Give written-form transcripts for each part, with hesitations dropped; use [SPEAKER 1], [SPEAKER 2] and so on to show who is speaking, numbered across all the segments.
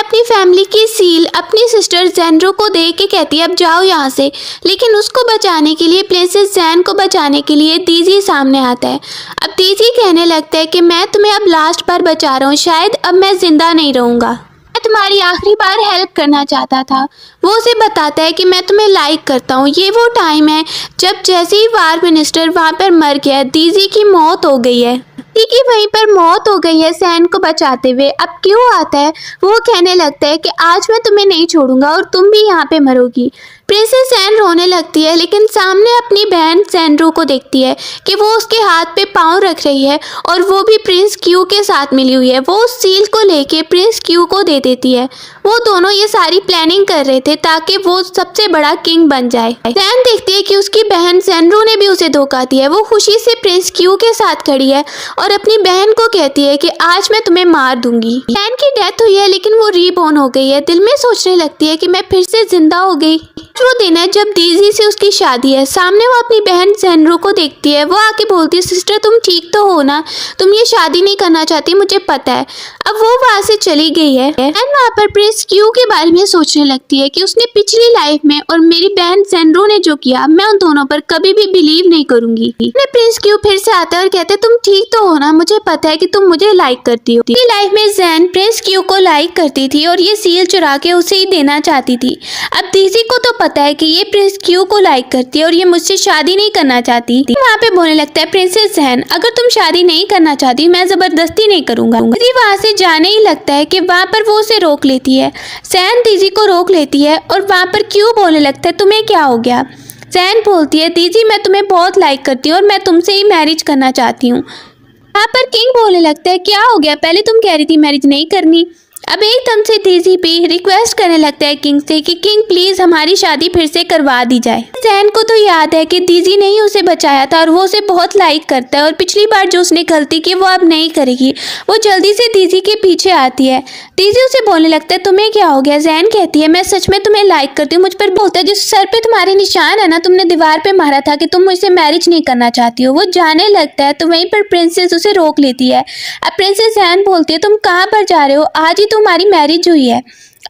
[SPEAKER 1] अपनी फैमिली की सील अपनी सिस्टर ज़ेनरो को दे के कहती है अब जाओ यहाँ से, लेकिन उसको बचाने के लिए, प्रिंसेस जैन को बचाने के लिए दीजी सामने आता है। अब दीजी कहने लगता है कि मैं तुम्हें अब लास्ट बार बचा रहा हूँ, शायद अब मैं जिंदा नहीं रहूँगा, मैं तुम्हारी आखिरी बार हेल्प करना चाहता था। वो उसे बताता है कि मैं तुम्हें लाइक करता हूँ। ये वो टाइम है जब जैसे ही वार मिनिस्टर वहाँ पर मर गया, दीजी की मौत हो गई है, की वहीं पर मौत हो गई है सैन को बचाते हुए। अब क्यों आता है, वो कहने लगता है कि आज मैं तुम्हें नहीं छोड़ूंगा और तुम भी यहाँ पे मरोगी। प्रिंसेस सैन रोने लगती है, लेकिन सामने अपनी बहन ज़ेनरो को देखती है कि वो उसके हाथ पे पाँव रख रही है और वो भी प्रिंस क्यू के साथ मिली हुई है। वो उस सील को लेके प्रिंस क्यू को दे देती है। वो दोनों ये सारी प्लानिंग कर रहे थे ताकि वो सबसे बड़ा किंग बन जाए। सैन देखती है कि उसकी बहन ज़ेनरो ने भी उसे धोखा दिया है। वो खुशी से प्रिंस क्यू के साथ खड़ी है और अपनी बहन को कहती है कि आज मैं तुम्हें मार दूंगी। सैन की डेथ हुई है, लेकिन वो रीबॉर्न हो गई है। दिल में सोचने लगती है कि मैं फिर से जिंदा हो गई। वो दिन है जब दीजी से उसकी शादी है। सामने वो अपनी बहन ज़ेनरो को देखती है। वो आके बोलती है सिस्टर तुम ठीक तो हो ना, तुम ये शादी नहीं करना चाहती, मुझे पता है। अब वो वहाँ से चली गई है। एंड वहाँ पर प्रिंस क्यू के बारे में सोचने लगती है कि उसने पिछली लाइफ में और मेरी बहन ज़ेनरो ने जो किया, मैं उन दोनों पर कभी भी बिलीव नहीं करूंगी। प्रिंस क्यू फिर से आता है और कहते हैं तुम ठीक तो हो ना, मुझे पता है कि तुम मुझे लाइक करती हो। मेरी लाइफ में ज़ैन प्रिंस क्यू को लाइक करती थी और ये सील चुरा के उसे ही देना चाहती थी। अब दीजी को तो पता है कि ये प्रिंस क्यू को लाइक करती है और ये मुझसे शादी नहीं करना चाहती। वहाँ पे बोलने लगता है प्रिंसेस ज़ैन अगर तुम शादी नहीं करना चाहती मैं जबरदस्ती नहीं करूंगा। दीजी वहाँ से जाने ही लगता है कि वहाँ पर वो उसे रोक लेती है। ज़ैन दीजी को रोक लेती है और वहाँ पर क्यू बोलने लगता है तुम्हें क्या हो गया। ज़ैन बोलती है दीजी मैं तुम्हें बहुत लाइक करती हूँ और मैं तुमसे ही मैरिज करना चाहती हूँ। वहाँ पर किंग बोलने लगता है क्या हो गया, पहले तुम कह रही थी मैरिज नहीं करनी। अब एकदम से दीजी भी रिक्वेस्ट करने लगता है किंग से कि किंग प्लीज हमारी शादी फिर से करवा दी जाए। ज़ैन को तो याद है कि दीजी ने ही उसे बचाया था और वो उसे बहुत लाइक करता है और पिछली बार जो उसने गलती की वो अब नहीं करेगी। वो जल्दी से दीजी के पीछे आती है। दीजी उसे बोलने लगता है तुम्हें क्या हो गया। ज़ैन कहती है मैं सच में तुम्हें लाइक करती हूँ। मुझ पर बोलता है जिस सर पे तुम्हारे निशान है ना, तुमने दीवार पे मारा था कि तुम मुझसे मैरिज नहीं करना चाहती हो। वो जाने लगता है तो वहीं पर प्रिंसेस उसे रोक लेती है। अब प्रिंसेस ज़ैन बोलती है तुम कहाँ पर जा रहे हो, आज ही तुम्हारी मैरिज हुई है।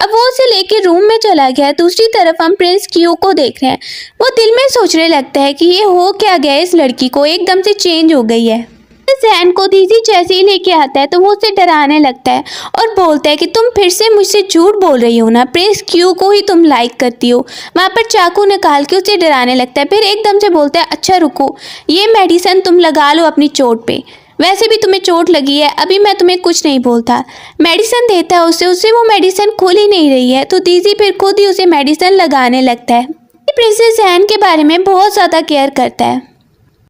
[SPEAKER 1] अब वो उसे लेके रूम में चला गया। दूसरी तरफ हम प्रिंस क्यू को देख रहे हैं। वो दिल में सोचने लगता है कि ये हो क्या गया, इस लड़की को एकदम से चेंज हो गई है। ज़ैन को दीजी जैसे ही लेके आता है तो वो उसे डराने लगता है और बोलता है कि तुम फिर से मुझसे झूठ बोल रही हो ना, प्रिंस क्यू को ही तुम लाइक करती हो। वहाँ पर चाकू निकाल के उसे डराने लगता है। फिर एकदम से बोलता है अच्छा रुको, ये मेडिसिन तुम लगा लो अपनी चोट पे, वैसे भी तुम्हें चोट लगी है, अभी मैं तुम्हें कुछ नहीं बोलता। मेडिसिन देता है उसे वो मेडिसिन खुल ही नहीं रही है तो दीजी फिर खुद ही उसे मेडिसिन लगाने लगता है। प्रिंसेस ज़ैन के बारे में बहुत ज़्यादा केयर करता है।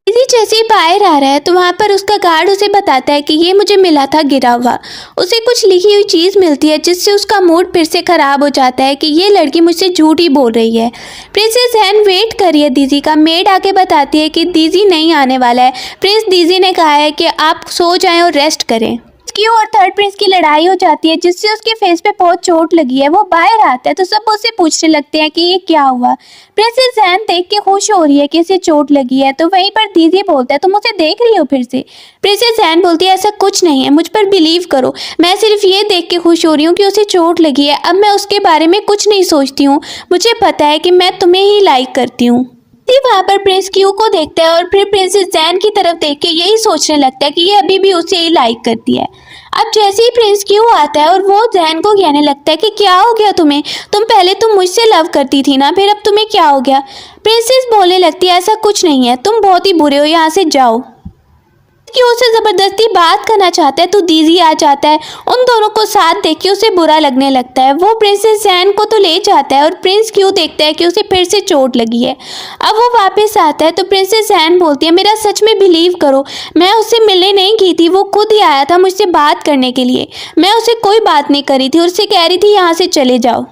[SPEAKER 1] दीजी जैसे ही बाहर आ रहा है तो वहाँ पर उसका गार्ड उसे बताता है कि ये मुझे मिला था गिरा हुआ। उसे कुछ लिखी हुई चीज़ मिलती है जिससे उसका मूड फिर से ख़राब हो जाता है कि ये लड़की मुझसे झूठ ही बोल रही है। प्रिंसेस ज़ैन वेट कर रही है दीजी का। मेड आके बताती है कि दीजी नहीं आने वाला है। प्रिंस दीजी ने कहा है कि आप सो जाएं और रेस्ट करें। क्यू और थर्ड प्रिंस की लड़ाई हो जाती है जिससे उसके फेस पे बहुत चोट लगी है। वो बाहर आता है तो सब उससे पूछने लगते हैं कि ये क्या हुआ। प्रिंसेस ज़ैन देख के खुश हो रही है कि इसे चोट लगी है तो वहीं पर दीदी बोलता है तुम उसे देख रही हो फिर से। प्रिंसेस ज़ैन बोलती है ऐसा कुछ नहीं है, मुझ पर बिलीव करो, मैं सिर्फ ये देख के खुश हो रही हूँ कि उसे चोट लगी है। अब मैं उसके बारे में कुछ नहीं सोचती हूँ, मुझे पता है कि मैं तुम्हें ही लाइक करती हूँ। वहाँ पर प्रिंस क्यू को देखता है और फिर प्रिंसेस ज़ैन की तरफ देख के यही सोचने लगता है कि ये अभी भी उसे ही लाइक करती है। अब जैसे ही प्रिंस क्यू आता है और वो ज़ैन को कहने लगता है कि क्या हो गया तुम्हें, तुम पहले तो मुझसे लव करती थी ना, फिर अब तुम्हें क्या हो गया। प्रिंसेस बोलने लगती है ऐसा कुछ नहीं है, तुम बहुत ही बुरे हो, यहाँ से जाओ। कि उसे ज़बरदस्ती बात करना चाहता है तो दीजी आ जाता है। उन दोनों को साथ देख के उसे बुरा लगने लगता है। वो प्रिंसेस ज़ैन को तो ले जाता है और प्रिंस क्यू देखता है कि उसे फिर से चोट लगी है। अब वो वापस आता है तो प्रिंसेस ज़ैन बोलती है मेरा सच में बिलीव करो, मैं उससे मिलने नहीं गई थी, वो खुद ही आया था मुझसे बात करने के लिए। मैं उसे कोई बात नहीं करी थी और उससे कह रही थी यहाँ से चले जाओ।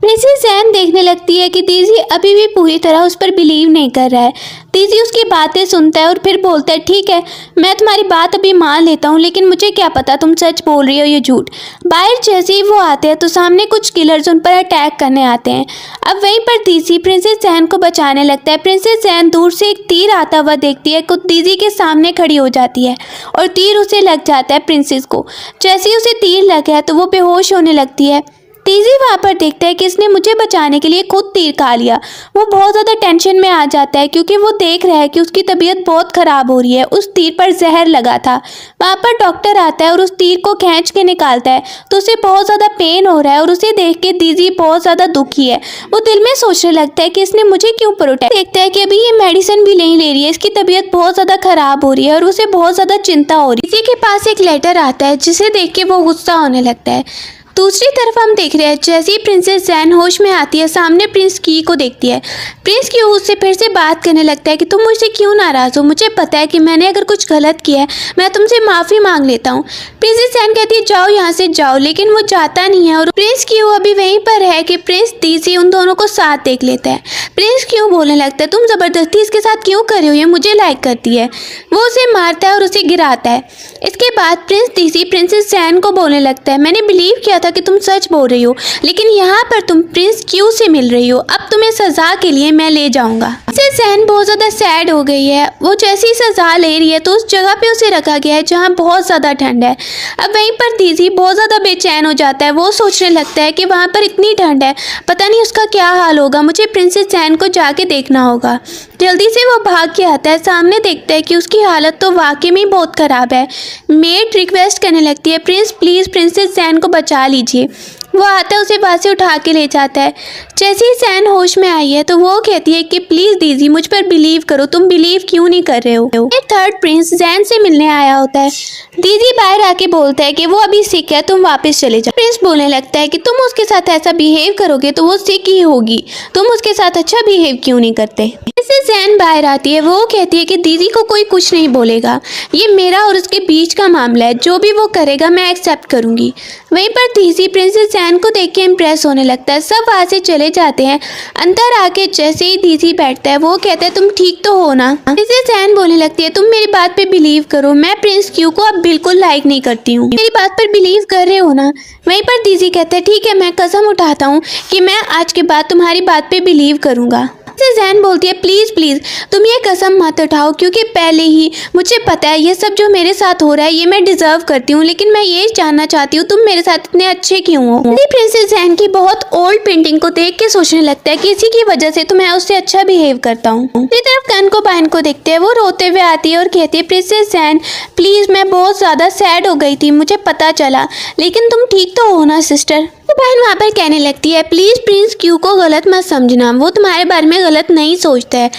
[SPEAKER 1] प्रिंसेस जैन देखने लगती है कि दीजी अभी भी पूरी तरह उस पर बिलीव नहीं कर रहा है। दीजी उसकी बातें सुनता है और फिर बोलता है ठीक है, मैं तुम्हारी बात अभी मान लेता हूँ, लेकिन मुझे क्या पता तुम सच बोल रही हो या झूठ। बाहर जैसे ही वो आते हैं तो सामने कुछ किलर्स उन पर अटैक करने आते हैं। अब वहीं पर दीजी प्रिंसेस जैन को बचाने लगता है। प्रिंसेस जैन दूर से एक तीर आता हुआ देखती है, खुद दीजी के सामने खड़ी हो जाती है और तीर उसे लग जाता है प्रिंसेस को। जैसे ही उसे तीर लगा तो वो बेहोश होने लगती है। तेजी वहाँ पर देखता है कि इसने मुझे बचाने के लिए खुद तीर खा लिया। वो बहुत ज़्यादा टेंशन में आ जाता है क्योंकि वो देख रहा है कि उसकी तबीयत बहुत ख़राब हो रही है। उस तीर पर जहर लगा था। वहाँ पर डॉक्टर आता है और उस तीर को खींच के निकालता है तो उसे बहुत ज़्यादा पेन हो रहा है और उसे देख के दीजी बहुत ज़्यादा दुखी है। वो दिल में सोचने लगता है कि इसने मुझे क्यों प्रोटेक्ट। देखता है कि अभी ये मेडिसिन भी नहीं ले रही है, इसकी तबीयत बहुत ज़्यादा ख़राब हो रही है और उसे बहुत ज़्यादा चिंता हो रही है। दीजी के पास एक लेटर आता है जिसे देख के वो गुस्सा होने लगता है। दूसरी तरफ हम देख रहे हैं जैसे ही प्रिंसेस जैन होश में आती है सामने प्रिंस की को देखती है। प्रिंस की उससे फिर से बात करने लगता है कि तुम मुझसे क्यों नाराज़ हो, मुझे पता है कि मैंने अगर कुछ गलत किया है, मैं तुमसे माफ़ी मांग लेता हूँ। प्रिंसेस जैन कहती है जाओ यहाँ से जाओ, लेकिन वो जाता नहीं है और प्रिंस की अभी वहीं पर है कि प्रिंस दीजी उन दोनों को साथ देख लेता है। प्रिंस क्यों बोलने लगता है तुम ज़बरदस्ती इसके साथ क्यों कर रहे हो, ये मुझे लाइक करती है। वो उसे मारता है और उसे गिराता है। इसके बाद प्रिंस दीजी प्रिंसेस जैन को बोलने लगता है मैंने बिलीव किया था कि तुम सच बोल रही हो, लेकिन यहाँ पर तुम प्रिंस क्यू से मिल रही हो, अब तुम्हें सजा के लिए मैं ले जाऊंगा। प्रिंसेस जैन बहुत ज़्यादा सैड हो गई है। वो जैसी ही सजा ले रही है तो उस जगह पे उसे रखा गया है जहाँ बहुत ज़्यादा ठंड है। अब वहीं पर दीजी बहुत ज़्यादा बेचैन हो जाता है। वो सोचने लगता है कि वहाँ पर इतनी ठंड है, पता नहीं उसका क्या हाल होगा, मुझे प्रिंसेस जैन को जाके देखना होगा। जल्दी से वो भाग के आता है, सामने देखता है कि उसकी हालत तो वाकई में बहुत ख़राब है। मेड रिक्वेस्ट करने लगती है प्रिंस प्लीज़ प्रिंसेस जैन को बचा लीजिए। वो आता है, उसे वहाँ से उठा के ले जाता है। जैसे ही जैन होश में आई है तो वो कहती है कि प्लीज़ दीजी मुझ पर बिलीव करो, तुम बिलीव क्यों नहीं कर रहे हो। एक थर्ड प्रिंस जैन से मिलने आया होता है। दीदी बाहर आके बोलता है कि वो अभी सिक है, तुम वापस चले जाओ। प्रिंस बोलने लगता है कि तुम उसके साथ ऐसा बिहेव करोगे तो वो सिक ही होगी, तुम उसके साथ अच्छा बिहेव क्यों नहीं करते। जैसे जैन बाहर आती है वो कहती है कि दीदी को कोई कुछ नहीं बोलेगा, ये मेरा और उसके बीच का मामला है, जो भी वो करेगा मैं एक्सेप्ट करूंगी। वहीं पर दीजी प्रिंसेस जैन को देख के इम्प्रेस होने लगता है। सब वहाँ से चले जाते हैं। अंदर आके जैसे ही दीजी बैठता है वो कहता है तुम ठीक तो हो ना। प्रिंसेस जैन बोलने लगती है तुम मेरी बात पे बिलीव करो, मैं प्रिंस क्यू को अब बिल्कुल लाइक नहीं करती हूँ, मेरी बात पर बिलीव कर रहे हो ना। वहीं पर दीजी कहता है ठीक है, मैं कसम उठाता हूँ कि मैं आज के बाद तुम्हारी बात पे बिलीव करूँगा। जैन बोलती है प्लीज़ प्लीज़ तुम ये कसम मत उठाओ, क्योंकि पहले ही मुझे पता है ये सब जो मेरे साथ हो रहा है ये मैं डिजर्व करती हूँ, लेकिन मैं ये जानना चाहती हूँ तुम मेरे साथ इतने अच्छे क्यों हो। प्रिंसेस जैन की बहुत ओल्ड पेंटिंग को देख के सोचने लगता है कि इसी की वजह से तो मैं उससे अच्छा बिहेव करता हूँ। दूसरी तरफ कनकोबाइन को देखते हैं, वो रोते हुए आती है और कहती है प्रिंसेस जैन प्लीज़ मैं बहुत ज़्यादा सैड हो गई थी, मुझे पता चला, लेकिन तुम ठीक तो हो ना सिस्टर। तो बहन वहाँ पर कहने लगती है प्लीज़ प्रिंस क्यू को गलत मत समझना, वो तुम्हारे बारे में गलत नहीं सोचता है।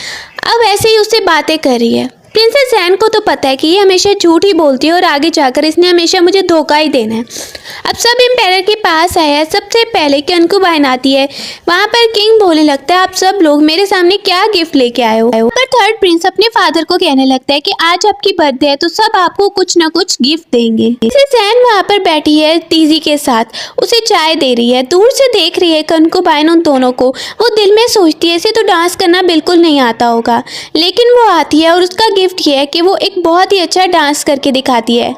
[SPEAKER 1] अब ऐसे ही उससे बातें कर रही है। प्रिंसेस जैन को तो पता है कि ये हमेशा झूठ ही बोलती है और आगे जाकर इसने हमेशा मुझे धोखा ही देना है। अब सब एम्पायर के पास आया है। सबसे पहले कनकोबाइन आती है। वहाँ पर किंग बोलने लगता है आप सब लोग मेरे सामने क्या गिफ्ट लेके आए हो। पर थर्ड प्रिंस अपने फादर को कहने लगता है कि आज आपकी बर्थडे है तो सब आपको कुछ ना कुछ गिफ्ट देंगे। प्रिंसेस जैन वहाँ पर बैठी है दीजी के साथ, उसे चाय दे रही है, दूर से देख रही है कनकोबाइन उन दोनों को। वो दिल में सोचती है इसे तो डांस करना बिल्कुल नहीं आता होगा, लेकिन वो आती है और उसका गिफ्ट ये है कि वो एक बहुत ही अच्छा डांस करके दिखाती है।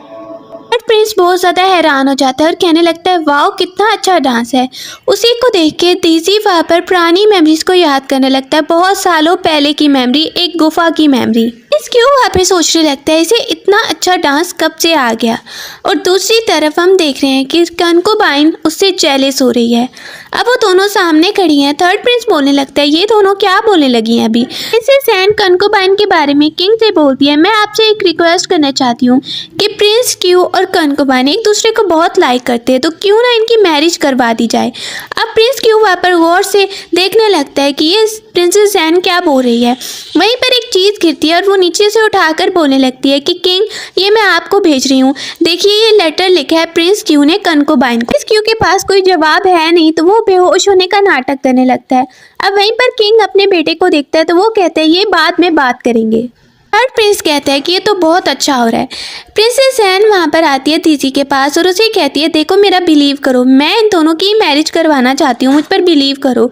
[SPEAKER 1] प्रिंस बहुत ज़्यादा हैरान हो जाता है और कहने लगता है वाओ कितना अच्छा डांस है। उसी को देख के दीजी वहाँ पर पुरानी मेमोरीज को याद करने लगता है, बहुत सालों पहले की मेमोरी, एक गुफा की मेमोरी। इस क्यों वहाँ पे सोचने लगता है इसे इतना अच्छा डांस कब से आ गया। और दूसरी तरफ हम देख रहे हैं कि कनकोबाइन उससे जेलस हो रही है। अब वो दोनों सामने खड़ी हैं। थर्ड प्रिंस बोलने लगता है ये दोनों क्या बोलने लगी हैं अभी। इससे सैन कनकोबाइन के बारे में किंग से बोलती है मैं आपसे एक रिक्वेस्ट करना चाहती हूँ कि प्रिंस क्यू और कनकोबाइन एक दूसरे को बहुत लाइक करते हैं, तो क्यों ना इनकी मैरिज करवा दी जाए। अब प्रिंस क्यू वहाँ पर गौर से देखने लगता है कि ये प्रिंसेस जैन क्या बोल रही है। वहीं पर एक चीज़ गिरती है और वो नीचे से उठाकर बोलने लगती है कि किंग ये मैं आपको भेज रही हूँ, देखिए ये लेटर लिखा है प्रिंस क्यू ने कनकोबाइन को। प्रिंस क्यू के पास कोई जवाब है नहीं तो वो बेहोश होने का नाटक करने लगता है। अब वहीं पर किंग अपने बेटे को देखता है तो वो कहते हैं ये बाद में बात करेंगे। थर्ड प्रिंस कहता है कि ये तो बहुत अच्छा हो रहा है। प्रिंसेस जैन वहाँ पर आती है दीजी के पास और उसे कहती है देखो मेरा बिलीव करो, मैं इन दोनों की मैरिज करवाना चाहती हूँ, मुझ पर बिलीव करो।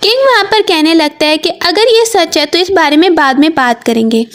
[SPEAKER 1] किंग वहाँ पर कहने लगता है कि अगर ये सच है तो इस बारे में बाद में बात करेंगे।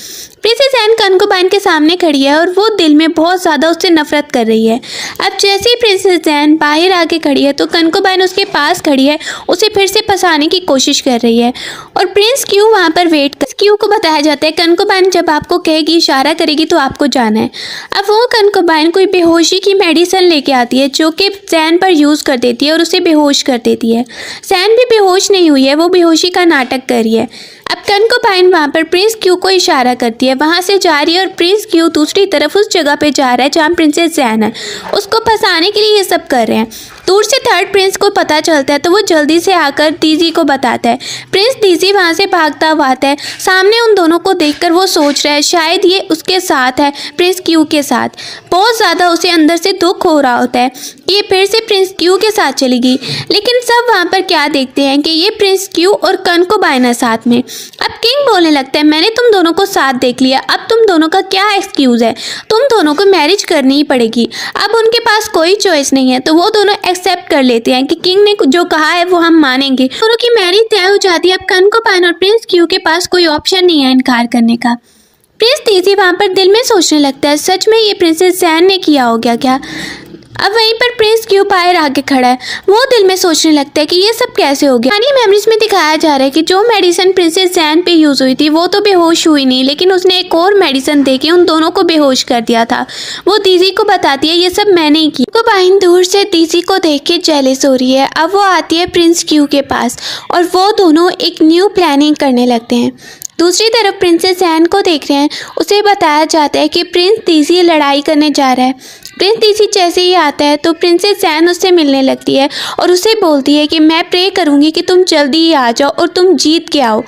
[SPEAKER 1] प्रिंसेस जैन कनकुबाइन के सामने खड़ी है और वो दिल में बहुत ज़्यादा उससे नफरत कर रही है। अब जैसे ही प्रिंसेस जैन बाहर आके खड़ी है तो कनकुबाइन उसके पास खड़ी है, उसे फिर से फंसाने की कोशिश कर रही है और प्रिंस क्यू वहाँ पर वेट कर। क्यू को बताया जाता है कनकुबाइन जब आपको कहेगी, इशारा करेगी तो आपको जाना है। अब वो कनकुबाइन कोई बेहोशी की मेडिसिन लेके आती है जो कि जैन पर यूज़ कर देती है और उसे बेहोश कर देती है। जैन भी बेहोश नहीं हुई है, वो बेहोशी का नाटक कर रही है। अब कनकुबाइन वहाँ पर प्रिंस क्यू को इशारा करती है, वहाँ से जा रही है और प्रिंस क्यू दूसरी तरफ उस जगह पे जा रहा है जहाँ प्रिंसेस जैन है। उसको फंसाने के लिए ये सब कर रहे हैं। दूर से थर्ड प्रिंस को पता चलता है तो वो जल्दी से आकर दीजी को बताता है। प्रिंस दीजी वहाँ से भागता हुआ आता है। सामने उन दोनों को देखकर वो सोच रहा है शायद ये उसके साथ है, प्रिंस क्यू के साथ। बहुत ज़्यादा उसे अंदर से दुख हो रहा होता है कि ये फिर से प्रिंस क्यू के साथ चली गई। लेकिन सब वहाँ पर क्या देखते हैं कि ये प्रिंस क्यू और कनकुबाइन है साथ में। अब किंग बोलने लगता है मैंने तुम दोनों को साथ देख लिया, अब तुम दोनों का क्या एक्सक्यूज़ है, तुम दोनों को मैरिज करनी ही पड़ेगी। अब उनके पास कोई चॉइस नहीं है तो वो दोनों एक्सेप्ट कर लेते हैं कि किंग ने जो कहा है वो हम मानेंगे। दोनों की मैरिज तय हो जाती है। अब कनकुबाइन और प्रिंस क्यू के पास कोई ऑप्शन नहीं है इनकार करने का। प्रिंस दीजी वहाँ पर दिल में सोचने लगता है सच में ये प्रिंसेस जैन ने किया हो गया क्या। अब वहीं पर प्रिंस क्यू बाहर आके खड़ा है। वो दिल में सोचने लगता है कि ये सब कैसे हो गया। पुरानी मेमोरीज में दिखाया जा रहा है कि जो मेडिसिन प्रिंसेस जैन पे यूज हुई थी वो तो बेहोश हुई नहीं, लेकिन उसने एक और मेडिसिन देके उन दोनों को बेहोश कर दिया था। वो दीजी को बताती है ये सब मैंने ही किया। कनकुबाइन दूर से दीजी को देख के जेलस हो रही है। अब वो आती है प्रिंस क्यू के पास और वो दोनों एक न्यू प्लानिंग करने लगते हैं। दूसरी तरफ प्रिंसेस जैन को देख रहे हैं। उसे बताया जाता है कि प्रिंस दीजी लड़ाई करने जा रहा है। प्रिंस दीजी जैसे ही आता है तो प्रिंसेस जैन उससे मिलने लगती है और उसे बोलती है कि मैं प्रे करूँगी कि तुम जल्दी ही आ जाओ और तुम जीत के आओ।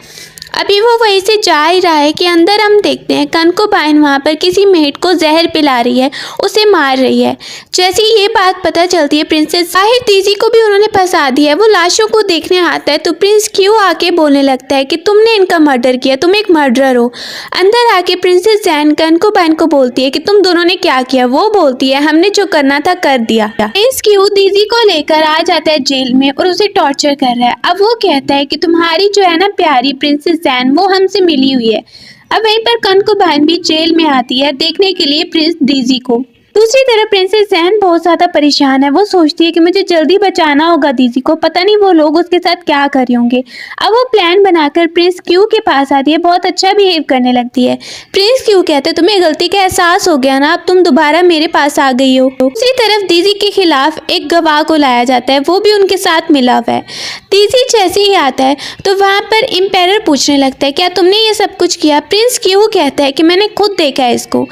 [SPEAKER 1] अभी वो वहीं से जा ही रहा है कि अंदर हम देखते हैं कनकुबाइन वहाँ पर किसी मेट को जहर पिला रही है, उसे मार रही है। जैसे ही ये बात पता चलती है प्रिंसेस आहिर दीजी को भी उन्होंने फंसा दिया है। वो लाशों को देखने आता है तो प्रिंस क्यू आके बोलने लगता है कि तुमने इनका मर्डर किया, तुम एक मर्डरर हो। अंदर आके प्रिंसेस जैन कनकुबाइन को बोलती है कि तुम दोनों ने क्या किया। वो बोलती है हमने जो करना था कर दिया। प्रिंस क्यू दीजी को लेकर आ जाता है जेल में और उसे टॉर्चर कर रहा है। अब वो कहता है कि तुम्हारी जो है ना प्यारी प्रिंसेस जैन वो हमसे मिली हुई है। अब वहीं पर कनकुबाइन भी जेल में आती है देखने के लिए प्रिंस दीजी को। दूसरी तरफ प्रिंसेस जैन बहुत ज्यादा परेशान है। वो सोचती है कि मुझे जल्दी बचाना होगा दीजी को, पता नहीं वो लोग उसके साथ क्या कर रहे होंगे। अब वो प्लान बनाकर प्रिंस क्यू के पास आती है, बहुत अच्छा बिहेव करने लगती है। प्रिंस क्यू कहते हैं तुम्हें गलती का एहसास हो गया ना, अब तुम दोबारा मेरे पास आ गई हो। दूसरी तरफ दीजी के खिलाफ एक गवाह को लाया जाता है, वो भी उनके साथ मिला हुआ है। दीजी जैसे ही आता है तो वहाँ पर एम्पायर पूछने लगता है क्या तुमने ये सब कुछ किया। प्रिंस क्यू कहता है कि मैंने खुद देखा है इसको।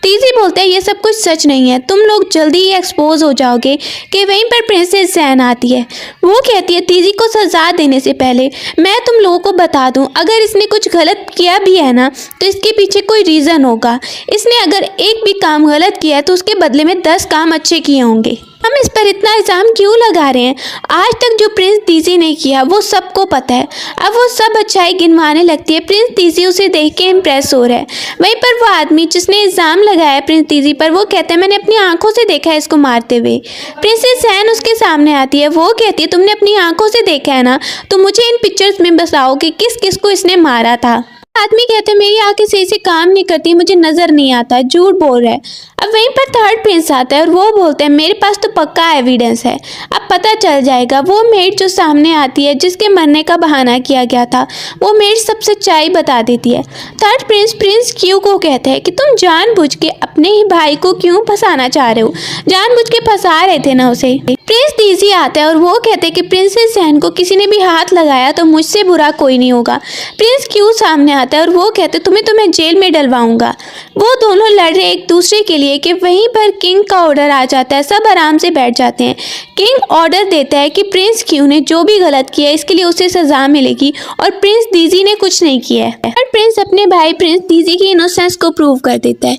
[SPEAKER 1] दीजी बोलते हैं ये सब कुछ सच नहीं है, तुम लोग जल्दी ही एक्सपोज हो जाओगे। कि वहीं पर प्रिंसेस जैन आती है। वो कहती है दीजी को सजा देने से पहले मैं तुम लोगों को बता दूं, अगर इसने कुछ गलत किया भी है ना तो इसके पीछे कोई रीज़न होगा। इसने अगर एक भी काम गलत किया है तो उसके बदले में 10 काम अच्छे किए होंगे। हम इस पर इतना इल्ज़ाम क्यों लगा रहे हैं। आज तक जो प्रिंस दीजी ने किया वो सबको पता है। अब वो सब अच्छाई गिनवाने लगती है। प्रिंस दीजी उसे देख के इम्प्रेस हो रहा है। वहीं पर वो आदमी जिसने इल्ज़ाम लगाया है प्रिंस दीजी पर, वो कहता है मैंने अपनी आंखों से देखा है इसको मारते हुए। प्रिंसेस जैन उसके सामने आती है। वो कहती है तुमने अपनी आंखों से देखा है ना, तो मुझे इन पिक्चर्स में बताओ कि किस किस को इसने मारा था। आदमी कहते हैं मेरी आंखें सही से काम नहीं करती, मुझे नजर नहीं आता, झूठ बोल रहा है। अब वहीं पर थर्ड प्रिंस आता है और वो बोलते हैं मेरे पास तो पक्का एविडेंस है, अब पता चल जाएगा। वो मेड जो सामने आती है जिसके मरने का बहाना किया गया था, वो मेड सब सच्चाई बता देती है। थर्ड प्रिंस प्रिंस क्यू को कहता है कि तुम जानबूझ के अपने ही भाई को क्यों फंसाना चाह रहे हो, जानबूझ के फंसा रहे थे ना उसे। प्रिंस दीजी आता है और वो कहते हैं कि प्रिंसेस जैन को किसी ने भी हाथ लगाया तो मुझसे बुरा कोई नहीं होगा। प्रिंस क्यू सामने आता है और वो कहते हैं तुम्हें जेल में डलवाऊंगा। वो दोनों लड़ रहे एक दूसरे के लिए कि वहीं पर किंग का ऑर्डर आ जाता है। सब आराम से बैठ जाते हैं। किंग ऑर्डर देता है कि प्रिंस क्यू ने जो भी गलत किया है इसके लिए उसे सजा मिलेगी और प्रिंस दीजी ने कुछ नहीं किया है। और प्रिंस अपने भाई प्रिंस दीजी की इनोसेंस को प्रूव कर देता है।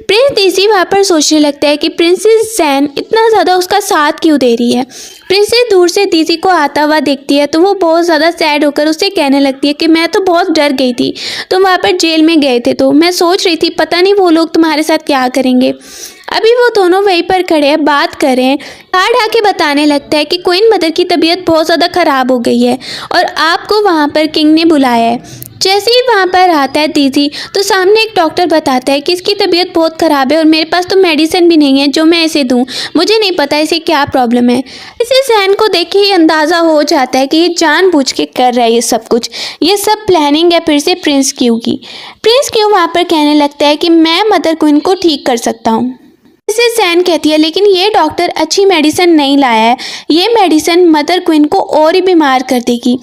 [SPEAKER 1] प्रिंस डेज़ी वहाँ पर सोचने लगता है कि प्रिंसेस जैन इतना ज़्यादा उसका साथ क्यों दे रही है। प्रिंसेस दूर से डेज़ी को आता हुआ देखती है तो वो बहुत ज़्यादा सैड होकर उससे कहने लगती है कि मैं तो बहुत डर गई थी, तुम वहाँ पर जेल में गए थे तो मैं सोच रही थी पता नहीं वो लोग तुम्हारे साथ क्या करेंगे। अभी वो दोनों वहीं पर खड़े हैं, बात कर रहे हैं। गार्ड आके बताने लगता है कि क्वीन मदर की तबीयत बहुत ज़्यादा ख़राब हो गई है और आपको वहाँ पर किंग ने बुलाया है। जैसे ही वहाँ पर आता है डेज़ी तो सामने एक डॉक्टर बताता है कि इसकी तबीयत बहुत ख़राब है और मेरे पास तो मेडिसिन भी नहीं है जो मैं इसे दूँ, मुझे नहीं पता इसे क्या प्रॉब्लम है। इसे जैन को देख के ही अंदाज़ा हो जाता है कि ये जानबूझ के कर रहा है ये सब कुछ, ये सब प्लानिंग है फिर से प्रिंस क्यू की। प्रिंस क्यू वहाँ पर कहने लगता है कि मैं मदर क्वीन को ठीक कर सकता हूँ। इसे जैन कहती है लेकिन ये डॉक्टर अच्छी मेडिसिन नहीं लाया है, ये मेडिसिन मदर क्वीन को और ही बीमार कर देगी।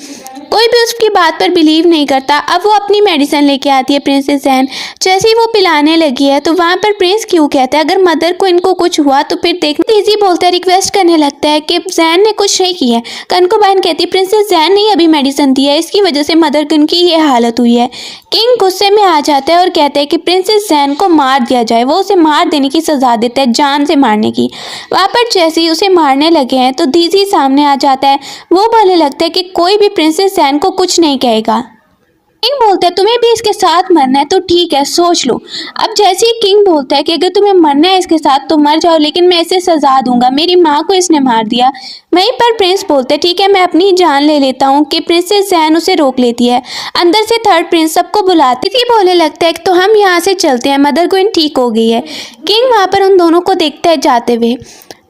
[SPEAKER 1] कोई भी उसकी बात पर बिलीव नहीं करता। अब वो अपनी मेडिसिन लेके आती है प्रिंसेस जैन। जैसे ही वो पिलाने लगी है तो वहाँ पर प्रिंस क्यू कहता है अगर मदर को इनको कुछ हुआ तो फिर देख। डेज़ी बोलता है, रिक्वेस्ट करने लगता है कि जैन ने कुछ नहीं किया है। कनकोबाइन कहती है प्रिंसेस जैन ने अभी मेडिसिन दी है, इसकी वजह से मदर क्वीन की ये हालत हुई है। किंग गुस्से में आ जाता है और कहता है कि प्रिंसेस जैन को मार दिया जाए, वो उसे मार देने की सजा देता है, जान से मारने की। वहाँ पर जैसे ही उसे मारने लगे हैं तो डेज़ी सामने आ जाता है। वो बोलने लगता है कि कोई भी प्रिंसेस जैन को कुछ नहीं कहेगा। किंग बोलता है तुम्हें भी इसके साथ मरना है तो ठीक है सोच लो। अब जैसे ही किंग बोलता है कि अगर तुम्हें मरना है इसके साथ तो मर जाओ, लेकिन मैं इसे सजा दूंगा, मेरी माँ को इसने मार दिया। वहीं पर प्रिंस बोलते हैं ठीक है मैं अपनी जान ले लेता हूँ, कि प्रिंसेस जैन उसे रोक लेती है। अंदर से थर्ड प्रिंस सबको बुलाती थी, बोलने लगता है तो हम यहाँ से चलते हैं, मदर क्वीन ठीक हो गई है। किंग वहाँ पर उन दोनों को देखता है जाते हुए।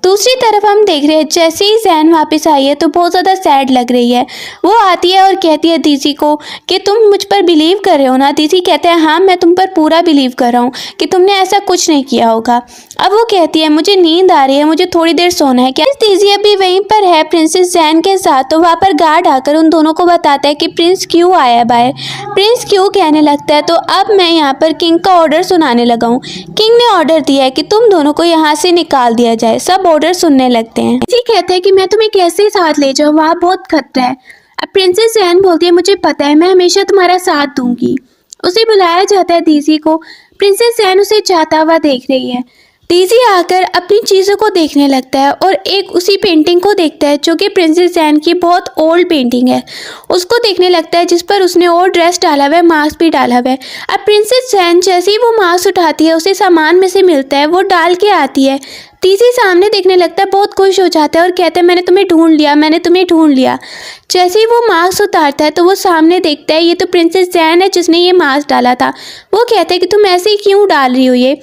[SPEAKER 1] दूसरी तरफ हम देख रहे हैं जैसे ही जैन वापस आई है तो बहुत ज़्यादा सैड लग रही है। वो आती है और कहती है डेज़ी को कि तुम मुझ पर बिलीव कर रहे हो ना। डेज़ी कहते हैं हाँ मैं तुम पर पूरा बिलीव कर रहा हूँ कि तुमने ऐसा कुछ नहीं किया होगा। अब वो कहती है मुझे नींद आ रही है, मुझे थोड़ी देर सोना है। क्या डेज़ी अभी वहीं पर है प्रिंसेस जैन के साथ, तो वहाँ पर गार्ड आकर उन दोनों को बताता है कि प्रिंस क्यू आया है बाहर। प्रिंस क्यू कहने लगता है तो अब मैं यहाँ पर किंग का ऑर्डर सुनाने लगा हूँ। किंग ने ऑर्डर दिया है कि तुम दोनों को यहाँ से निकाल दिया जाए। सब ऑर्डर सुनने लगते हैं। जी कहते हैं कि मैं तुम्हें कैसे साथ ले जाऊँ, वहाँ बहुत खतरा है। अब प्रिंसेस जैन बोलती है मुझे पता है, मैं हमेशा तुम्हारा साथ दूंगी। उसे बुलाया जाता है डेज़ी को। प्रिंसेस जैन उसे जाता हुआ देख रही है। डेज़ी आकर अपनी चीज़ों को देखने लगता है और एक उसी पेंटिंग को देखता है जो कि प्रिंसेस जैन की बहुत ओल्ड पेंटिंग है। उसको देखने लगता है जिस पर उसने और ड्रेस डाला हुआ है, मास्क भी डाला हुआ है। अब प्रिंसेस जैन जैसे ही वो मास्क उठाती है उसे सामान में से मिलता है, वो डाल के आती है। डेज़ी सामने देखने लगता है, बहुत खुश हो जाता है और कहता है मैंने तुम्हें ढूंढ लिया, मैंने तुम्हें ढूंढ लिया। जैसे ही वो मास्क उतारता है तो वो सामने देखता है ये तो प्रिंसेस जैन है जिसने ये मास्क डाला था। वो कहता है कि तुम ऐसे ही क्यों डाल रही हो ये।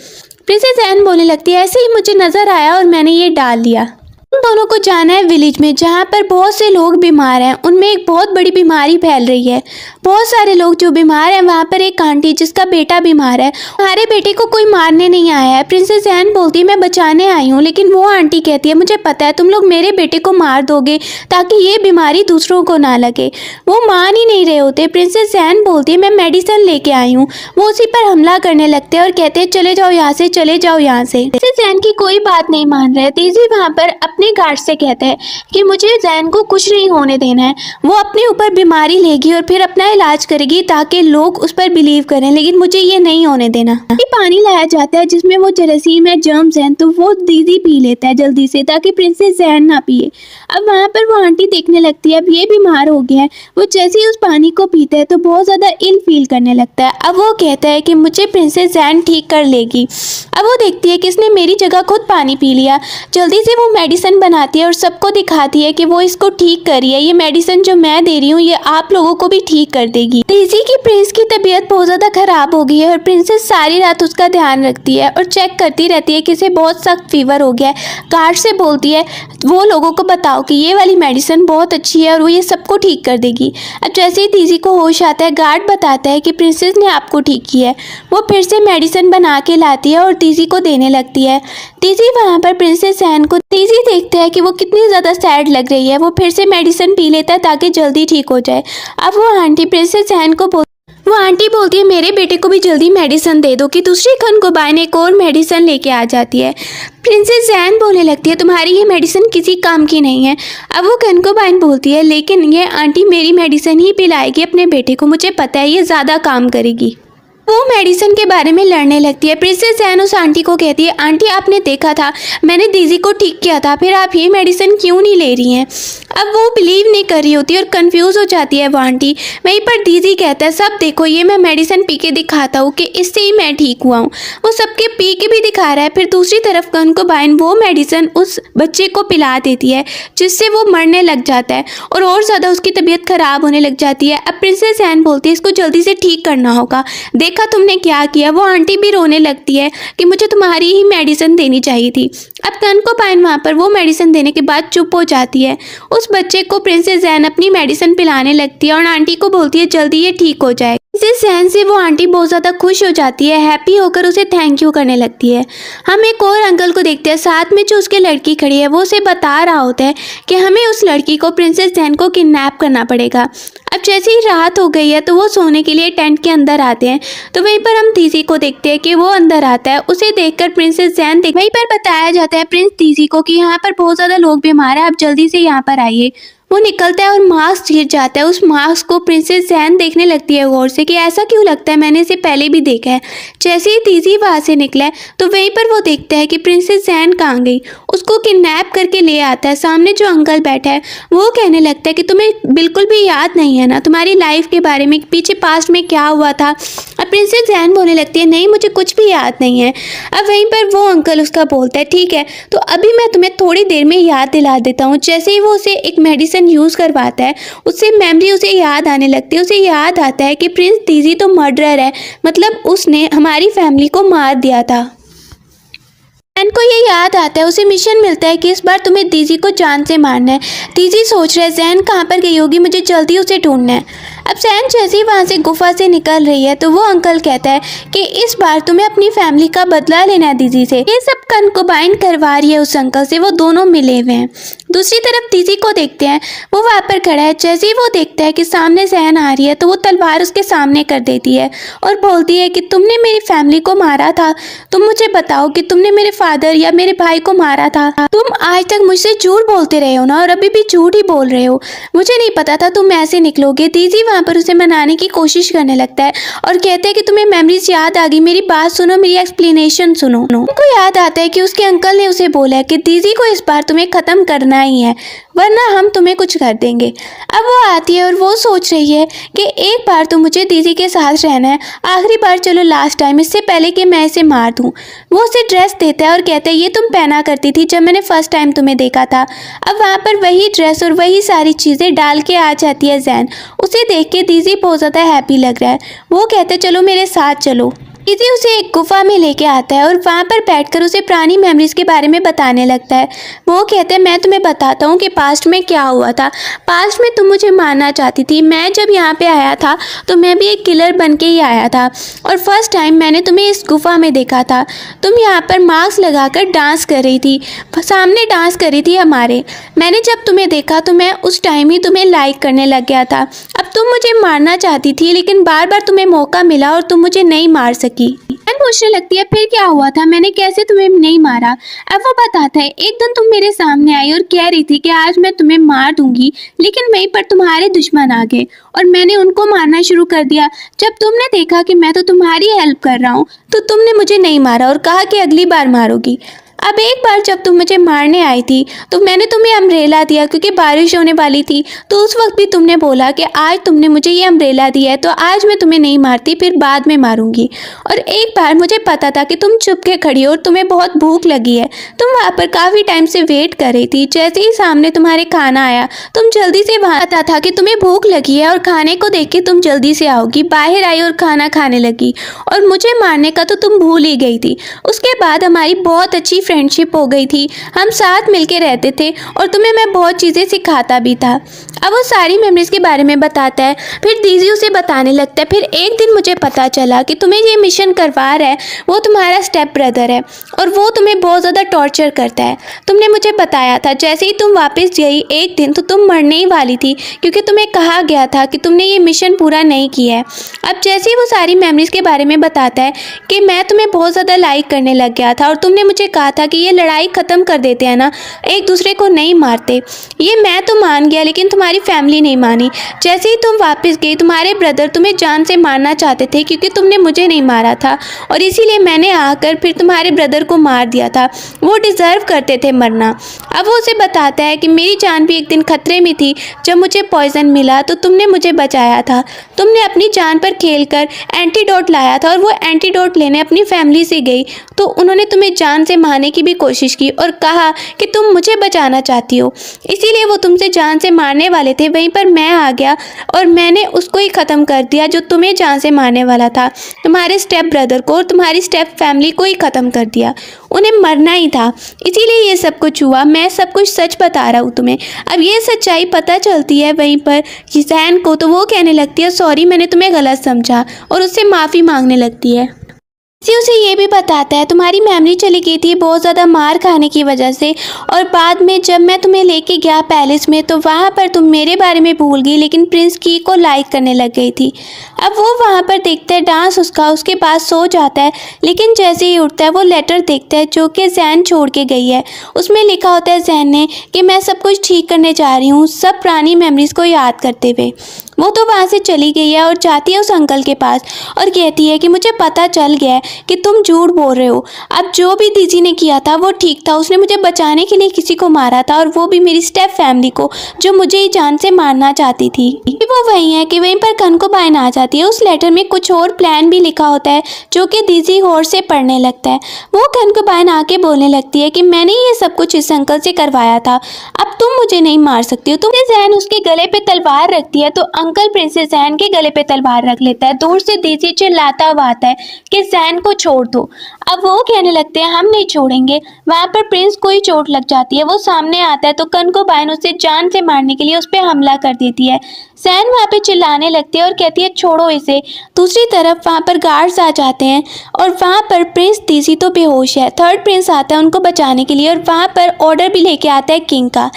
[SPEAKER 1] प्रिंसेस जैन बोलने लगती है ऐसे ही मुझे नज़र आया और मैंने ये डाल लिया। उन दोनों को जाना है विलेज में जहाँ पर बहुत से लोग बीमार हैं, उनमें एक बहुत बड़ी बीमारी फैल रही है। बहुत सारे लोग जो बीमार हैं, वहाँ पर एक आंटी जिसका बेटा बीमार है, हमारे बेटे को कोई मारने नहीं आया है। प्रिंसेस जैन बोलती है मैं बचाने आई हूँ, लेकिन वो आंटी कहती है मुझे पता है तुम लोग मेरे बेटे को मार दोगे ताकि ये बीमारी दूसरों को ना लगे। वो मान ही नहीं रहे होते। प्रिंसेस जैन बोलती है मैं मेडिसिन लेके आई हूँ। वो उसी पर हमला करने लगते हैं और कहते हैं चले जाओ यहाँ से, चले जाओ यहाँ से। प्रिंसेस जैन की कोई बात नहीं मान रहे। डेज़ी वहाँ पर अपने गार्ड से कहता है कि मुझे जैन को कुछ नहीं होने देना है, वो अपने ऊपर बीमारी लेगी और फिर अपना इलाज करेगी ताकि लोग उस पर बिलीव करें, लेकिन मुझे ये नहीं होने देना। पानी लाया जाता है जिसमें वो जरासीम है, जर्म्स हैं, तो वो डेज़ी पी लेता है जल्दी से ताकि प्रिंसेस जैन ना पिए। अब वहाँ पर वो आंटी देखने लगती है अब ये बीमार हो गया है। वो जैसे ही उस पानी को पीता है तो बहुत ज़्यादा इल फील करने लगता है। अब वो कहता है कि मुझे प्रिंसेस जैन ठीक कर लेगी। अब वो देखती है कि इसने मेरी जगह खुद पानी पी लिया। जल्दी से वो मेडिसिन बनाती है और सबको दिखाती है कि वो इसको ठीक कर रही है। ये मेडिसिन जो मैं दे रही हूँ ये आप लोगों को भी ठीक कर देगी। डेज़ी की प्रिंस की तबीयत बहुत ज़्यादा खराब हो गई है और प्रिंसेस सारी रात उसका ध्यान रखती है और चेक करती रहती है कि इसे बहुत सख्त फीवर हो गया है। गार्ड से बोलती है वो लोगों को बताओ कि ये वाली मेडिसिन बहुत अच्छी है और वो ये सबको ठीक कर देगी। अब जैसे ही डेज़ी को होश आता है, गार्ड बताता है कि प्रिंसेस ने आपको ठीक किया है। वो फिर से मेडिसिन बना के लाती है और डेज़ी को देने लगती है। डेज़ी वहाँ पर प्रिंसेस जैन को डेज़ी देखता है कि वो कितनी ज़्यादा सैड लग रही है। वो फिर से मेडिसिन पी लेता है ताकि जल्दी ठीक हो जाए। अब वो आंटी प्रिंसेस जैन को बोलती है मेरे बेटे को भी जल्दी मेडिसिन दे दो, कि दूसरी कनकोबाइन एक और मेडिसिन लेके आ जाती है। प्रिंसेस जैन बोलने लगती है तुम्हारी ये मेडिसिन किसी काम की नहीं है। अब वो कनकोबाइन बोलती है लेकिन ये आंटी मेरी मेडिसिन ही पिलाएगी अपने बेटे को, मुझे पता है ये ज़्यादा काम करेगी। वो मेडिसिन के बारे में लड़ने लगती है। प्रिंसेस जैन उस आंटी को कहती है, आंटी आपने देखा था मैंने दीदी को ठीक किया था, फिर आप ये मेडिसिन क्यों नहीं ले रही हैं। अब वो बिलीव नहीं कर रही होती और कंफ्यूज हो जाती है वो आंटी। वहीं पर दीदी कहता है, सब देखो ये मैं मेडिसिन पी के दिखाता हूँ कि इससे ही मैं ठीक हुआ हूँ। वो सबके पी के भी दिखा रहा है। फिर दूसरी तरफ कंकुबाइन वो मेडिसिन उस बच्चे को पिला देती है जिससे वो मरने लग जाता है और ज़्यादा उसकी तबीयत खराब होने लग जाती है। अब प्रिंसेस जैन बोलती है, इसको जल्दी से ठीक करना होगा, देखा तुमने क्या किया। वो आंटी भी रोने लगती है कि मुझे तुम्हारी ही मेडिसिन देनी चाहिए थी। अब कंकुबाइन वहाँ पर वो मेडिसिन देने के बाद चुप हो जाती है। उस बच्चे को प्रिंसेस जैन अपनी मेडिसिन पिलाने लगती है और आंटी को बोलती है जल्दी ये ठीक हो जाए। प्रिंसेस जैन से वो आंटी बहुत ज़्यादा खुश हो जाती है, हैप्पी होकर उसे थैंक यू करने लगती है। हम एक और अंकल को देखते हैं, साथ में जो उसके लड़की खड़ी है वो उसे बता रहा होता है कि हमें उस लड़की को प्रिंसेस जैन को किडनैप करना पड़ेगा। अब जैसे ही रात हो गई है तो वो सोने के लिए टेंट के अंदर आते हैं। तो वहीं पर हम दीजी को देखते हैं कि वो अंदर आता है। उसे देखकर प्रिंसेस जैन वहीं पर बताया जाता है प्रिंस दीजी को कि यहाँ पर बहुत ज़्यादा लोग बीमार हैं, आप जल्दी से यहाँ पर आइए। वो निकलता है और मास्क गिर जाता है। उस मास्क को प्रिंसेस जैन देखने लगती है गौर से कि ऐसा क्यों लगता है, मैंने इसे पहले भी देखा है। जैसे ही दीजी वहाँ से निकला है तो वहीं पर वो देखता है कि प्रिंसेस जैन कहाँ गई। उसको किडनैप करके ले आता है। सामने जो अंकल बैठा है वो कहने लगता है कि तुम्हें बिल्कुल भी याद नहीं है ना तुम्हारी लाइफ के बारे में, पीछे पास्ट में क्या हुआ था। अब प्रिंसेस जैन बोलने लगती है, नहीं मुझे कुछ भी याद नहीं है। अब वहीं पर वो अंकल उसका बोलता है, ठीक है तो अभी मैं तुम्हें थोड़ी देर में याद दिला देता हूँ। जैसे ही वो उसे एक मेडिसिन यूज़ करवाता है उससे मेमोरी उसे याद आने लगती है। उसे याद आता है कि प्रिंस दीजी तो मर्डरर है, मतलब उसने हमारी फैमिली को मार दिया था। जैन को ये याद आता है, उसे मिशन मिलता है कि इस बार तुम्हें दीजी को जान से मारना है। दीजी सोच रहा है जैन कहाँ पर गई होगी, मुझे जल्दी उसे ढूंढना है। अब जैन जैसे ही वहाँ से गुफा से निकल रही है तो वो अंकल कहता है कि इस बार तुम्हें अपनी फैमिली का बदला लेना है दीजी से। ये सब कंकुबाइन करवा रही है उस अंकल से, वो दोनों मिले हुए हैं। दूसरी तरफ दीजी को देखते हैं, वो वहाँ पर खड़ा है। जैसे ही वो देखता है कि सामने जैन आ रही है तो वो तलवार उसके सामने कर देती है और बोलती है कि तुमने मेरी फैमिली को मारा था, तुम मुझे बताओ कि तुमने मेरे फादर या मेरे भाई को मारा था। तुम आज तक मुझसे झूठ बोलते रहे हो ना और अभी भी झूठ ही बोल रहे हो, मुझे नहीं पता था तुम ऐसे निकलोगे। दीजी वहाँ पर उसे मनाने की कोशिश करने लगता है और कहते हैं कि तुम्हें मेमोरीज याद आ गई, मेरी बात सुनो, मेरी एक्सप्लेनेशन सुनो। उनको याद आता है कि उसके अंकल ने उसे बोला है कि दीजी को इस बार तुम्हें खत्म करना ही है वरना हम तुम्हें कुछ कर देंगे। अब वो आती है और वो सोच रही है कि एक बार तो मुझे दीदी के साथ रहना है, आखिरी बार, चलो लास्ट टाइम, इससे पहले कि मैं इसे मार दूँ। वो उसे ड्रेस देता है और कहता है ये तुम पहना करती थी जब मैंने फर्स्ट टाइम तुम्हें देखा था। अब वहाँ पर वही ड्रेस और वही सारी चीज़ें डाल के आ जाती है जैन। उसे देख के दीदी बहुत ज़्यादा हैप्पी लग रहा है। वो कहते हैं चलो मेरे साथ चलो। दीदी उसे एक गुफा में लेके आता है और वहाँ पर बैठकर उसे पुरानी मेमोरीज के बारे में बताने लगता है। वो कहते हैं मैं तुम्हें बताता हूँ कि पास्ट में क्या हुआ था। पास्ट में तुम मुझे मारना चाहती थी, मैं जब यहाँ पे आया था तो मैं भी एक किलर बन के ही आया था और फर्स्ट टाइम मैंने तुम्हें इस गुफा में देखा था। तुम यहाँ पर मास्क लगाकर डांस कर रही थी, सामने डांस कर रही थी हमारे। मैंने जब तुम्हें देखा तो मैं उस टाइम ही तुम्हें लाइक करने लग गया था। अब तुम मुझे मारना चाहती थी लेकिन बार बार तुम्हें मौका मिला और तुम मुझे नहीं मार सकी। पूछने लगती है फिर क्या हुआ था, मैंने कैसे तुम्हें नहीं मारा। अब वो बताता है एक दिन तुम मेरे सामने आई और कह रही थी कि आज मैं तुम्हें मार दूंगी, लेकिन वहीं पर तुम्हारे दुश्मन आ गए और मैंने उनको मारना शुरू कर दिया। जब तुमने देखा कि मैं तो तुम्हारी हेल्प कर रहा हूँ तो तुमने मुझे नहीं मारा और कहा कि अगली बार मारोगी। अब एक बार जब तुम मुझे मारने आई थी तो मैंने तुम्हें अम्ब्रेला दिया क्योंकि बारिश होने वाली थी, तो उस वक्त भी तुमने बोला कि आज तुमने मुझे ये अम्ब्रेला दिया है तो आज मैं तुम्हें नहीं मारती, फिर बाद में मारूंगी। और एक बार मुझे पता था कि तुम चुप के खड़ी हो और तुम्हें बहुत भूख लगी है, तुम वहाँ पर काफ़ी टाइम से वेट कर रही थी। जैसे ही सामने तुम्हारे खाना आया तुम जल्दी से वहाँ पता था कि तुम्हें भूख लगी है और खाने को देख के तुम जल्दी से आओगी, बाहर आई और खाना खाने लगी और मुझे मारने का तो तुम भूल ही गई थी। उसके बाद हमारी बहुत अच्छी फ्रेंडशिप हो गई थी, हम साथ मिलके रहते थे और तुम्हें मैं बहुत चीज़ें सिखाता भी था। अब वो सारी मेमोरीज के बारे में बताता है। फिर दीदी उसे बताने लगता है फिर एक दिन मुझे पता चला कि तुम्हें ये मिशन करवा रहा है वो तुम्हारा स्टेप ब्रदर है और वो तुम्हें बहुत ज़्यादा टॉर्चर करता है। तुमने मुझे बताया था जैसे ही तुम वापस गई एक दिन तो तुम मरने ही वाली थी क्योंकि तुम्हें कहा गया था कि तुमने ये मिशन पूरा नहीं किया है। अब जैसे ही वो सारी मेमोरीज के बारे में बताता है कि मैं तुम्हें बहुत ज़्यादा लाइक करने लग गया था और तुमने मुझे कहा था कि ये लड़ाई ख़त्म कर देते हैं ना, एक दूसरे को नहीं मारते। ये मैं तो मान गया लेकिन तुम्हारी फैमिली नहीं मानी। जैसे ही तुम वापस गई तुम्हारे ब्रदर तुम्हें जान से मारना चाहते थे क्योंकि तुमने मुझे नहीं मारा था और इसीलिए मैंने आकर फिर तुम्हारे ब्रदर को मार दिया था। वो डिज़र्व करते थे मरना। अब वो उसे बताता है कि मेरी जान भी एक दिन खतरे में थी। जब मुझे पॉइजन मिला तो तुमने मुझे बचाया था। तुमने अपनी जान पर खेलकर एंटीडोट लाया था और वो एंटीडोट लेने अपनी फैमिली से गई तो उन्होंने तुम्हें जान से मारने की भी कोशिश की और कहा कि तुम मुझे बचाना चाहती हो, इसीलिए वो तुमसे जान से मारने वाले थे। वहीं पर मैं आ गया और मैंने उसको ही ख़त्म कर दिया जो तुम्हें जान से मारने वाला था। तुम्हारे स्टेप ब्रदर को और तुम्हारी स्टेप फैमिली को ही ख़त्म कर दिया। उन्हें मरना ही था, इसीलिए ये सब कुछ हुआ। मैं सब कुछ सच बता रहा हूँ तुम्हें। अब ये सच्चाई पता चलती है वहीं पर जैन को, तो वो कहने लगती है सॉरी मैंने तुम्हें गलत समझा और उससे माफ़ी मांगने लगती है। इसी उसे ये भी बताता है तुम्हारी मेमोरी चली गई थी बहुत ज़्यादा मार खाने की वजह से, और बाद में जब मैं तुम्हें लेके गया पैलेस में तो वहाँ पर तुम मेरे बारे में भूल गई लेकिन प्रिंस की को लाइक करने लग गई थी। अब वो वहाँ पर देखता है डांस उसके पास सो जाता है, लेकिन जैसे ही उठता है वो लेटर देखता है जो कि जैन छोड़ के गई है। उसमें लिखा होता है जैन ने कि मैं सब कुछ ठीक करने जा रही हूँ, सब पुरानी मेमोरीज़ को याद करते हुए। वो तो वहाँ से चली गई है और जाती है उस अंकल के पास और कहती है कि मुझे पता चल गया है कि तुम झूठ बोल रहे हो। अब जो भी दीदी ने किया था वो ठीक था, उसने मुझे बचाने के लिए किसी को मारा था और वो भी मेरी स्टेप फैमिली को जो मुझे ही जान से मारना चाहती थी। वो वही है कि वहीं पर कनकोबाइन आ जाती है। उस लेटर में कुछ और प्लान भी लिखा होता है जो कि दीदी गौर से पढ़ने लगता है। वो कनकोबाइन आके बोलने लगती है कि मैंने ये सब कुछ इस अंकल से करवाया था, अब तुम मुझे नहीं मार सकती हो। तुमने जैन उसके गले पे तलवार रखती है तो अंकल प्रिंसेस जैन के गले पे तलवार रख लेता है। दूर से दीजी चिल्लाता हुआ आता है कि जैन को छोड़ दो। अब वो कहने लगते हैं हम नहीं छोड़ेंगे। वहाँ पर प्रिंस को ही चोट लग जाती है। वो सामने आता है तो कनकोबाइन उसे जान से मारने के लिए उस पर हमला कर देती है। जैन वहाँ पे चिल्लाने लगती है और कहती है छोड़ो इसे। दूसरी तरफ वहाँ पर गार्ड्स आ जाते हैं और वहाँ पर प्रिंस दीजी तो बेहोश है। थर्ड प्रिंस आता है उनको बचाने के लिए और वहाँ पर ऑर्डर भी लेके आता है किंग का।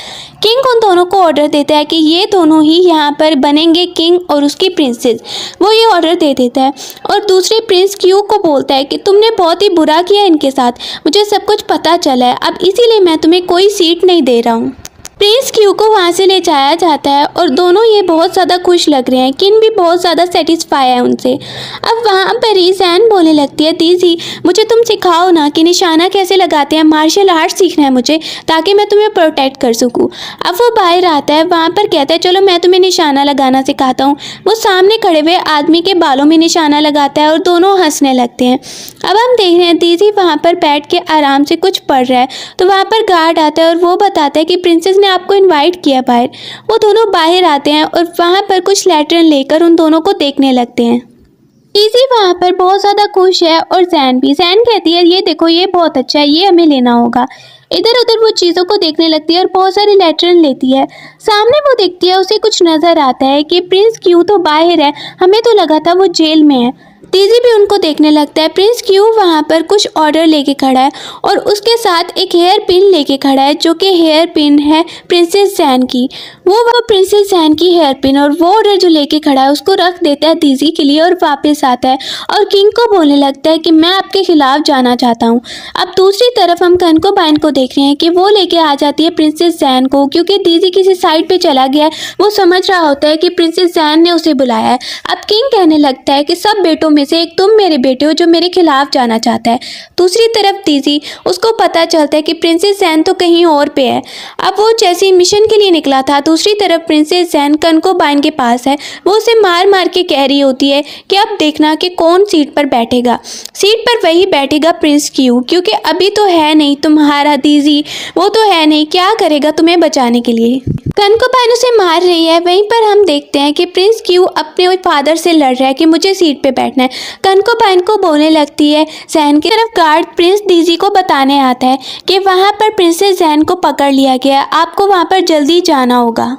[SPEAKER 1] किंग उन दोनों को ऑर्डर देता है कि ये दोनों ही यहाँ पर बनेंगे किंग और उसकी प्रिंसेस। वो ये ऑर्डर दे देता है और दूसरे प्रिंस क्यू को बोलता है कि तुमने बहुत ही बुरा किया इनके साथ, मुझे सब कुछ पता चला है, अब इसीलिए मैं तुम्हें कोई सीट नहीं दे रहा हूँ। प्रिंस क्यू को वहाँ से ले जाया जाता है और दोनों ये बहुत ज़्यादा खुश लग रहे हैं। किन भी बहुत ज़्यादा सेटिस्फाई है उनसे। अब वहाँ पर ही जैन बोलने लगती है दीदी मुझे तुम सिखाओ ना कि निशाना कैसे लगाते हैं, मार्शल आर्ट सीखना है मुझे ताकि मैं तुम्हें प्रोटेक्ट कर सकूँ। अब वो बाहर आता है, वहाँ पर कहता है चलो मैं तुम्हें निशाना लगाना सिखाता हूँ। वो सामने खड़े हुए आदमी के बालों में निशाना लगाता है और दोनों हंसने लगते हैं। अब हम देख रहे हैं दीदी वहाँ पर बैठ के आराम से कुछ पढ़ रहा है तो वहाँ पर गार्ड आता है और वो बताता है कि प्रिंसेस ने आपको इनवाइट किया बाहर। वो दोनों बाहर आते हैं और वहाँ पर कुछ लेटर लेकर उन दोनों को देखने लगते हैं। दीजी वहाँ पर बहुत ज़्यादा खुश है और जैन भी। जैन कहती है ये देखो ये बहुत अच्छा है, ये हमें लेना होगा। इधर उधर वो चीज़ों को देखने लगती है और बहुत सारे लेटर लेती है। सामने वो देखती है उसे कुछ नज़र आता है कि प्रिंस क्यू तो बाहर है, हमें तो लगा था वो जेल में है। दीजी भी उनको देखने लगता है। प्रिंस क्यू वहाँ पर कुछ ऑर्डर लेके खड़ा है और उसके साथ एक हेयर पिन लेके खड़ा है जो कि हेयर पिन है प्रिंसेस जैन की। वो प्रिंसेस जैन की हेयर पिन और वो ऑर्डर जो लेके खड़ा है उसको रख देता है दीजी के लिए और वापस आता है और किंग को बोलने लगता है कि मैं आपके खिलाफ जाना चाहता हूँ। अब दूसरी तरफ हम कनकोबाइन को देख रहे हैं कि वो लेके आ जाती है प्रिंसेस जैन को, क्योंकि दीजी किसी साइड पे चला गया है। वो समझ रहा होता है कि प्रिंसेस जैन ने उसे बुलाया है। अब किंग कहने लगता है कि सब बेटों में से एक तुम मेरे बेटे हो जो मेरे खिलाफ जाना चाहता है। दूसरी तरफ दीजी उसको पता चलता है कि प्रिंसेस जैन तो कहीं और पे है। अब वो जैसे मिशन के लिए निकला था, दूसरी तरफ प्रिंसेस जैन कनकोबाइन के पास है। वो उसे मार मार के कह रही होती है कि अब देखना कि कौन सीट पर बैठेगा। सीट पर वही बैठेगा प्रिंस क्यू, क्योंकि अभी तो है नहीं तुम्हारा दीजी, वो तो है नहीं, क्या करेगा तुम्हें बचाने के लिए। कनकोबाइन उसे मार रही है। वहीं पर हम देखते हैं कि प्रिंस क्यू अपने फादर से लड़ रहा है कि मुझे सीट पे बैठना है। कनकोबाइन को बोलने लगती है। जैन की तरफ गार्ड प्रिंस दीजी को बताने आता है कि वहाँ पर प्रिंसेस जैन को पकड़ लिया गया, आपको वहाँ पर जल्दी जाना होगा।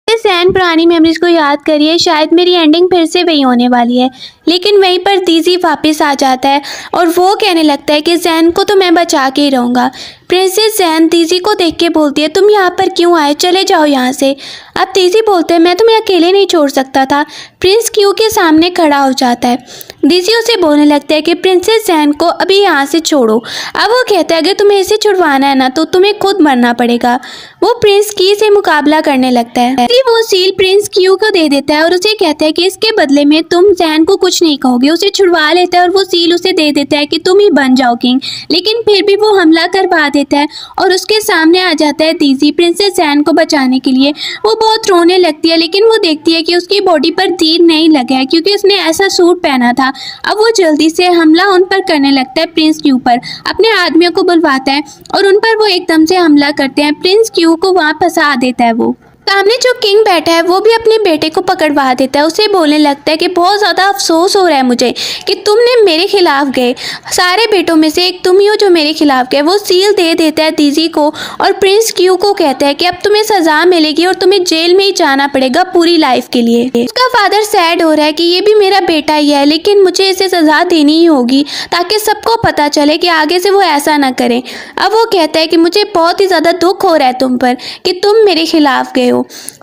[SPEAKER 1] जैन पुरानी मेमोरीज को याद करिए, शायद मेरी एंडिंग फिर से वही होने वाली है। लेकिन वहीं पर दीजी वापस आ जाता है और वो कहने लगता है कि जैन को तो मैं बचा के ही रहूँगा। प्रिंसेस जैन दीजी को देख के बोलती है तुम यहाँ पर क्यों आए, चले जाओ यहाँ से। अब दीजी बोलते हैं मैं तुम्हें अकेले नहीं छोड़ सकता था। प्रिंस क्यू के सामने खड़ा हो जाता है। दीजी उसे बोलने लगता है कि प्रिंसेस जैन को अभी यहाँ से छोड़ो। अब वो कहता है अगर तुम्हें इसे छुड़वाना है ना तो तुम्हें खुद मरना पड़ेगा। वो प्रिंस की से मुकाबला करने लगता है। वो सील प्रिंस क्यू को दे देता है और उसे कहता है कि इसके बदले में तुम जैन को कुछ नहीं कहोगे। उसे छुड़वा लेता है और वो सील उसे दे देता है कि तुम ही बन जाओ किंग। लेकिन फिर भी वो हमला करवा देता है और उसके सामने आ जाता है दीजी प्रिंसेस जैन को बचाने के लिए। वो बहुत रोने लगती है लेकिन वो देखती है कि उसकी बॉडी पर तीर नहीं लगा है क्योंकि उसने ऐसा सूट पहना था। अब वो जल्दी से हमला उन पर करने लगता है प्रिंस क्यू पर। अपने आदमियों को बुलवाता है और उन पर वो एकदम से हमला करते हैं। प्रिंस क्यू को वहाँ फंसा देता है। वो सामने जो किंग बैठा है वो भी अपने बेटे को पकड़वा देता है। उसे बोलने लगता है कि बहुत ज़्यादा अफसोस हो रहा है मुझे कि तुमने मेरे खिलाफ गए, सारे बेटों में से एक तुम ही हो जो मेरे खिलाफ गए। वो सील दे देता है दीजी को और प्रिंस क्यू को कहता है कि अब तुम्हें सज़ा मिलेगी और तुम्हें जेल में ही जाना पड़ेगा पूरी लाइफ के लिए। उसका फादर सैड हो रहा है कि ये भी मेरा बेटा ही है लेकिन मुझे इसे सज़ा देनी ही होगी ताकि सबको पता चले कि आगे से वो ऐसा ना करें। अब वो कहता है कि मुझे बहुत ही ज़्यादा दुख हो रहा है तुम पर कि तुम मेरे खिलाफ गए हो।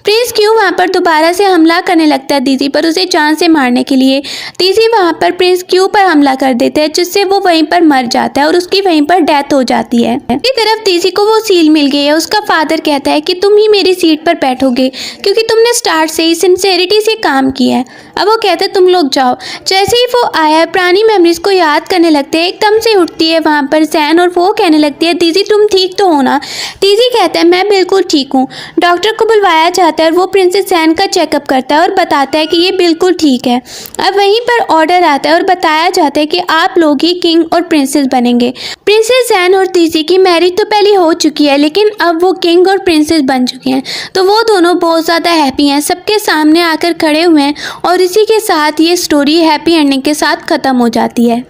[SPEAKER 1] प्रिंस क्यू वहाँ पर दोबारा से हमला करने लगता है दीजी पर, उसे जान से मारने के लिए। दीजी वहाँ पर प्रिंस क्यू पर हमला कर देते हैं जिससे वो वहीं पर मर जाता है और उसकी वहीं पर डेथ हो जाती है। दूसरी तरफ दीजी को वो सील मिल गई है। उसका फादर कहता है कि तुम ही मेरी सीट पर बैठोगे क्योंकि तुमने स्टार्ट से ही सिंसेरिटी से काम किया है। अब वो कहते हैं तुम लोग जाओ। जैसे ही वो आया पुरानी मेमोरीज को याद करने लगते हैं, एकदम से उठती है वहाँ पर जैन और वो कहने लगती है दीजी तुम ठीक तो हो ना। दीजी कहता है मैं बिल्कुल ठीक हूँ। डॉक्टर को बुलवाया जाता है और वो प्रिंसेस जैन का चेकअप करता है और बताता है कि ये बिल्कुल ठीक है। अब वहीं पर ऑर्डर आता है और बताया जाता है कि आप लोग ही किंग और प्रिंसेस बनेंगे। प्रिंसेस जैन और दीजी की मैरिज तो पहले हो चुकी है लेकिन अब वो किंग और प्रिंसेस बन चुके हैं तो वो दोनों बहुत ज़्यादा हैप्पी हैं, सबके सामने आकर खड़े हुए हैं और इसी के साथ ये स्टोरी हैप्पी एंडिंग के साथ ख़त्म हो जाती है।